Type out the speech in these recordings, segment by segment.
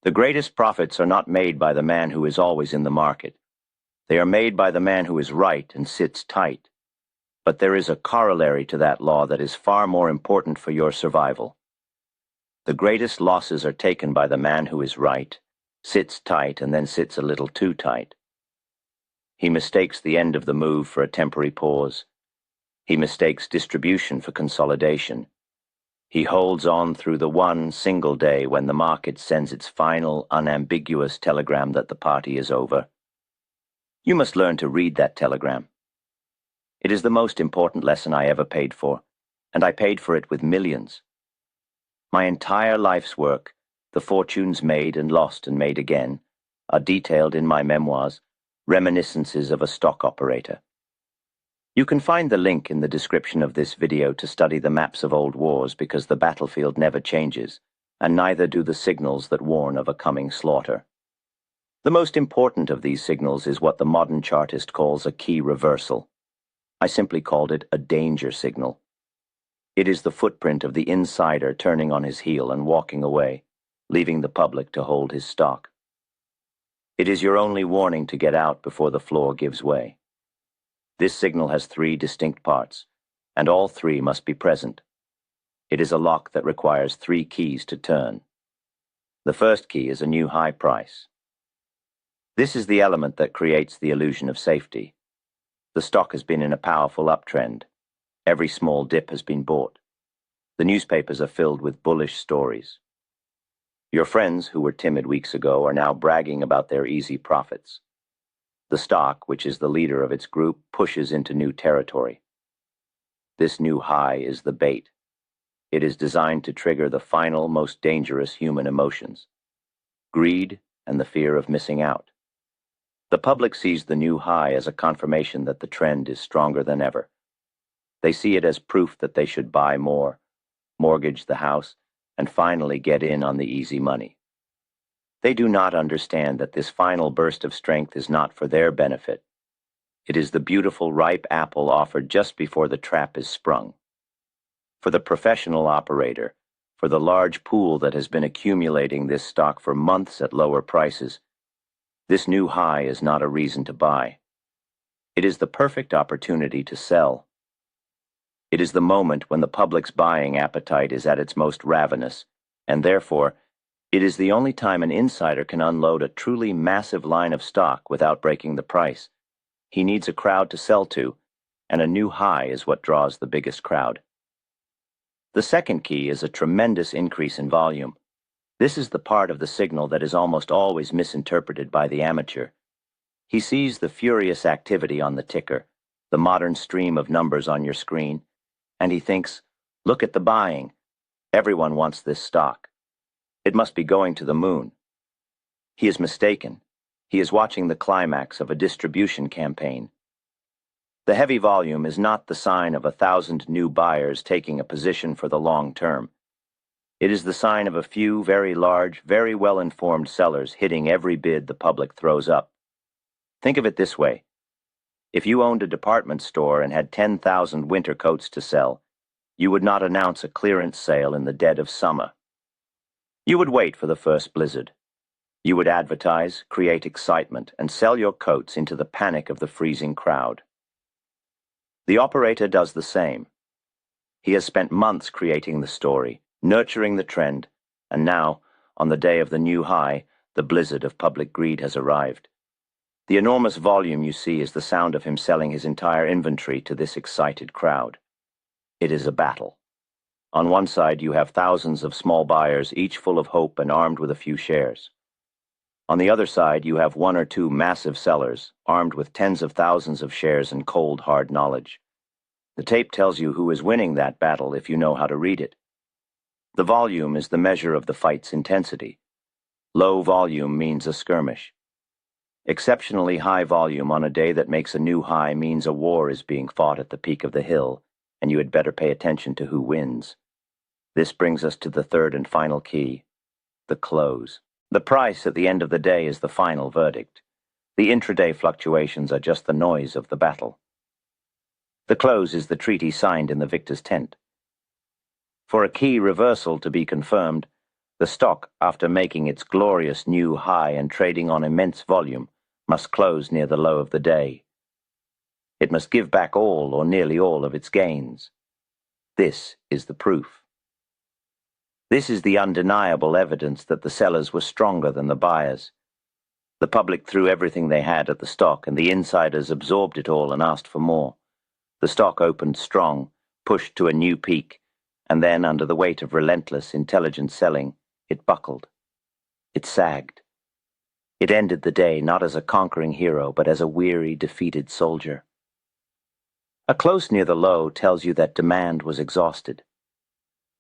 The greatest profits are not made by the man who is always in the market. They are made by the man who is right and sits tight. But there is a corollary to that law that is far more important for your survival. The greatest losses are taken by the man who is right, sits tight, and then sits a little too tight. He mistakes the end of the move for a temporary pause. He mistakes distribution for consolidation. He holds on through the one single day when the market sends its final, unambiguous telegram that the party is over. You must learn to read that telegram. It is the most important lesson I ever paid for, and I paid for it with millions. My entire life's work, the fortunes made and lost and made again, are detailed in my memoirs, Reminiscences of a Stock Operator. You can find the link in the description of this video to study the maps of old wars, because the battlefield never changes, and neither do the signals that warn of a coming slaughter. The most important of these signals is what the modern chartist calls a key reversal. I simply called it a danger signal. It is the footprint of the insider turning on his heel and walking away, leaving the public to hold his stock. It is your only warning to get out before the floor gives way. This signal has 3 distinct parts, and all 3 must be present. It is a lock that requires 3 keys to turn. The first key is a new high price. This is the element that creates the illusion of safety. The stock has been in a powerful uptrend. Every small dip has been bought. The newspapers are filled with bullish stories. Your friends who were timid weeks ago are now bragging about their easy profits. The stock, which is the leader of its group, pushes into new territory. This new high is the bait. It is designed to trigger the final, most dangerous human emotions: greed and the fear of missing out. The public sees the new high as a confirmation that the trend is stronger than ever. They see it as proof that they should buy more, mortgage the house, and finally get in on the easy money. They do not understand that this final burst of strength is not for their benefit. It is the beautiful ripe apple offered just before the trap is sprung. For the professional operator, for the large pool that has been accumulating this stock for months at lower prices, this new high is not a reason to buy. It is the perfect opportunity to sell. It is the moment when the public's buying appetite is at its most ravenous, and therefore, it is the only time an insider can unload a truly massive line of stock without breaking the price. He needs a crowd to sell to, and a new high is what draws the biggest crowd. The second key is a tremendous increase in volume. This is the part of the signal that is almost always misinterpreted by the amateur. He sees the furious activity on the ticker, the modern stream of numbers on your screen, and he thinks, look at the buying. Everyone wants this stock. It must be going to the moon. He is mistaken. He is watching the climax of a distribution campaign. The heavy volume is not the sign of 1,000 new buyers taking a position for the long term. It is the sign of a few very large, very well-informed sellers hitting every bid the public throws up. Think of it this way. If you owned a department store and had 10,000 winter coats to sell, you would not announce a clearance sale in the dead of summer. You would wait for the first blizzard. You would advertise, create excitement, and sell your coats into the panic of the freezing crowd. The operator does the same. He has spent months creating the story, nurturing the trend, and now, on the day of the new high, the blizzard of public greed has arrived. The enormous volume you see is the sound of him selling his entire inventory to this excited crowd. It is a battle. On one side, you have thousands of small buyers, each full of hope and armed with a few shares. On the other side, you have 1 or 2 massive sellers, armed with tens of thousands of shares and cold, hard knowledge. The tape tells you who is winning that battle if you know how to read it. The volume is the measure of the fight's intensity. Low volume means a skirmish. Exceptionally high volume on a day that makes a new high means a war is being fought at the peak of the hill, and you had better pay attention to who wins. This brings us to the third and final key, the close. The price at the end of the day is the final verdict. The intraday fluctuations are just the noise of the battle. The close is the treaty signed in the victor's tent. For a key reversal to be confirmed, The stock, after making its glorious new high and trading on immense volume, must close near the low of the day. It must give back all or nearly all of its gains. This is the proof. This is the undeniable evidence that the sellers were stronger than the buyers. The public threw everything they had at the stock, and the insiders absorbed it all and asked for more. The stock opened strong, pushed to a new peak, and then, under the weight of relentless, intelligent selling, it buckled. It sagged. It ended the day not as a conquering hero, but as a weary, defeated soldier. A close near the low tells you that demand was exhausted.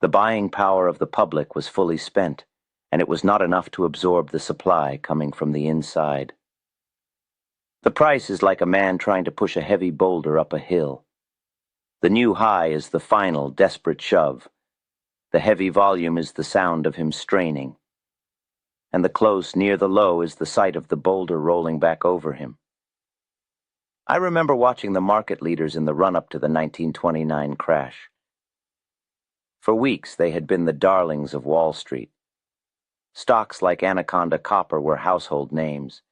The buying power of the public was fully spent, and it was not enough to absorb the supply coming from the inside. The price is like a man trying to push a heavy boulder up a hill. The new high is the final, desperate shove. The heavy volume is the sound of him straining, and the close near the low is the sight of the boulder rolling back over him. I remember watching the market leaders in the run-up to the 1929 crash. For weeks they had been the darlings of Wall Street. Stocks like Anaconda Copper were household names.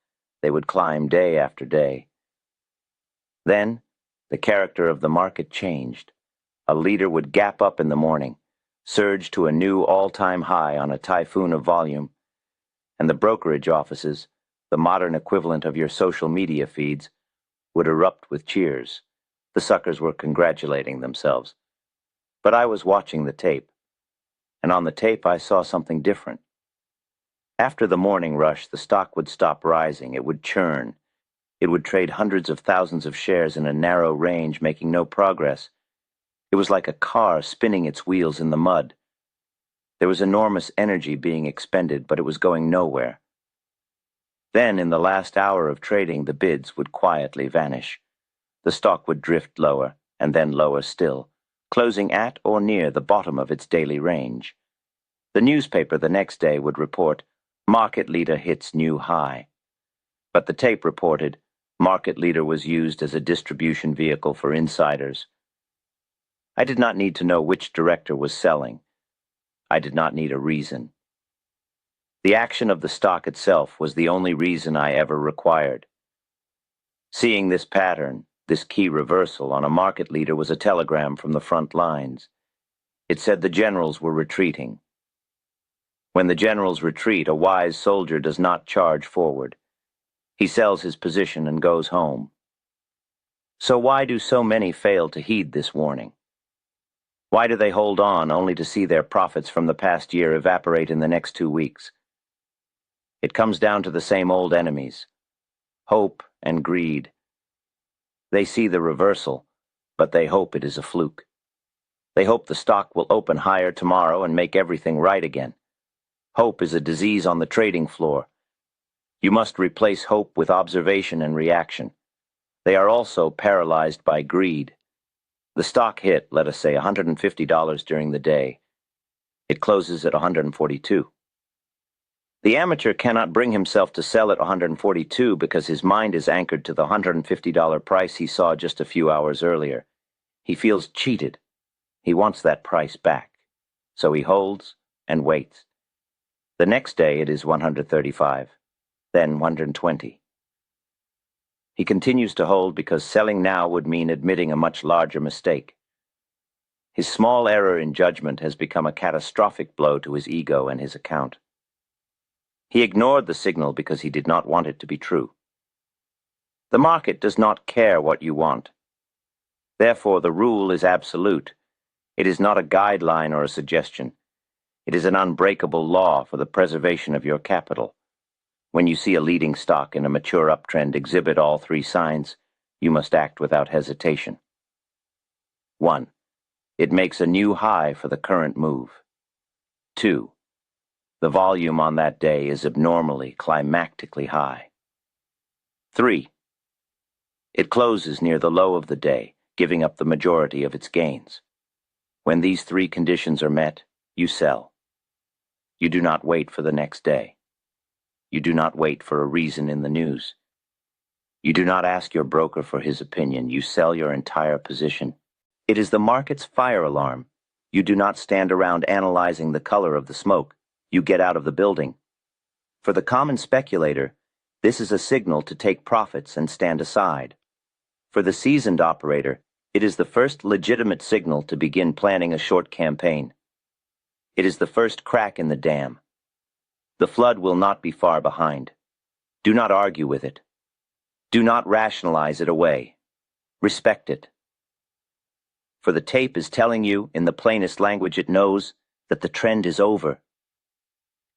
They would climb day after day. Then, the character of the market changed. A leader would gap up in the morning, surge to a new all-time high on a typhoon of volume, and the brokerage offices, the modern equivalent of your social media feeds, would erupt with cheers. The suckers were congratulating themselves. But I was watching the tape, and on the tape I saw something different. After the morning rush, the stock would stop rising. It would churn. It would trade hundreds of thousands of shares in a narrow range, making no progress. It was like a car spinning its wheels in the mud. There was enormous energy being expended, but it was going nowhere. Then, in the last hour of trading, the bids would quietly vanish. The stock would drift lower, and then lower still, closing at or near the bottom of its daily range. The newspaper the next day would report, "Market leader hits new high." But the tape reported, "Market leader was used as a distribution vehicle for insiders." I did not need to know which director was selling. I did not need a reason. The action of the stock itself was the only reason I ever required. Seeing this pattern, this key reversal on a market leader was a telegram from the front lines. It said the generals were retreating. When the generals retreat, a wise soldier does not charge forward. He sells his position and goes home. So why do so many fail to heed this warning? Why do they hold on only to see their profits from the past year evaporate in the next 2 weeks? It comes down to the same old enemies: hope and greed. They see the reversal, but they hope it is a fluke. They hope the stock will open higher tomorrow and make everything right again. Hope is a disease on the trading floor. You must replace hope with observation and reaction. They are also paralyzed by greed. The stock hit, let us say, $150 during the day. It closes at $142. The amateur cannot bring himself to sell at $142 because his mind is anchored to the $150 price he saw just a few hours earlier. He feels cheated. He wants that price back. So he holds and waits. The next day it is $135, then $120. He continues to hold because selling now would mean admitting a much larger mistake. His small error in judgment has become a catastrophic blow to his ego and his account. He ignored the signal because he did not want it to be true. The market does not care what you want. Therefore, the rule is absolute. It is not a guideline or a suggestion. It is an unbreakable law for the preservation of your capital. When you see a leading stock in a mature uptrend exhibit all 3 signs, you must act without hesitation. 1. It makes a new high for the current move. 2. The volume on that day is abnormally, climactically high. 3. It closes near the low of the day, giving up the majority of its gains. When these 3 conditions are met, you sell. You do not wait for the next day. You do not wait for a reason in the news. You do not ask your broker for his opinion. You sell your entire position. It is the market's fire alarm. You do not stand around analyzing the color of the smoke. you get out of the building. For the common speculator, this is a signal to take profits and stand aside. For the seasoned operator, it is the first legitimate signal to begin planning a short campaign. It is the first crack in the dam. The flood will not be far behind. Do not argue with it. Do not rationalize it away. Respect it. For the tape is telling you, in the plainest language it knows, that the trend is over.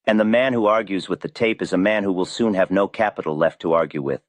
And the man who argues with the tape is a man who will soon have no capital left to argue with.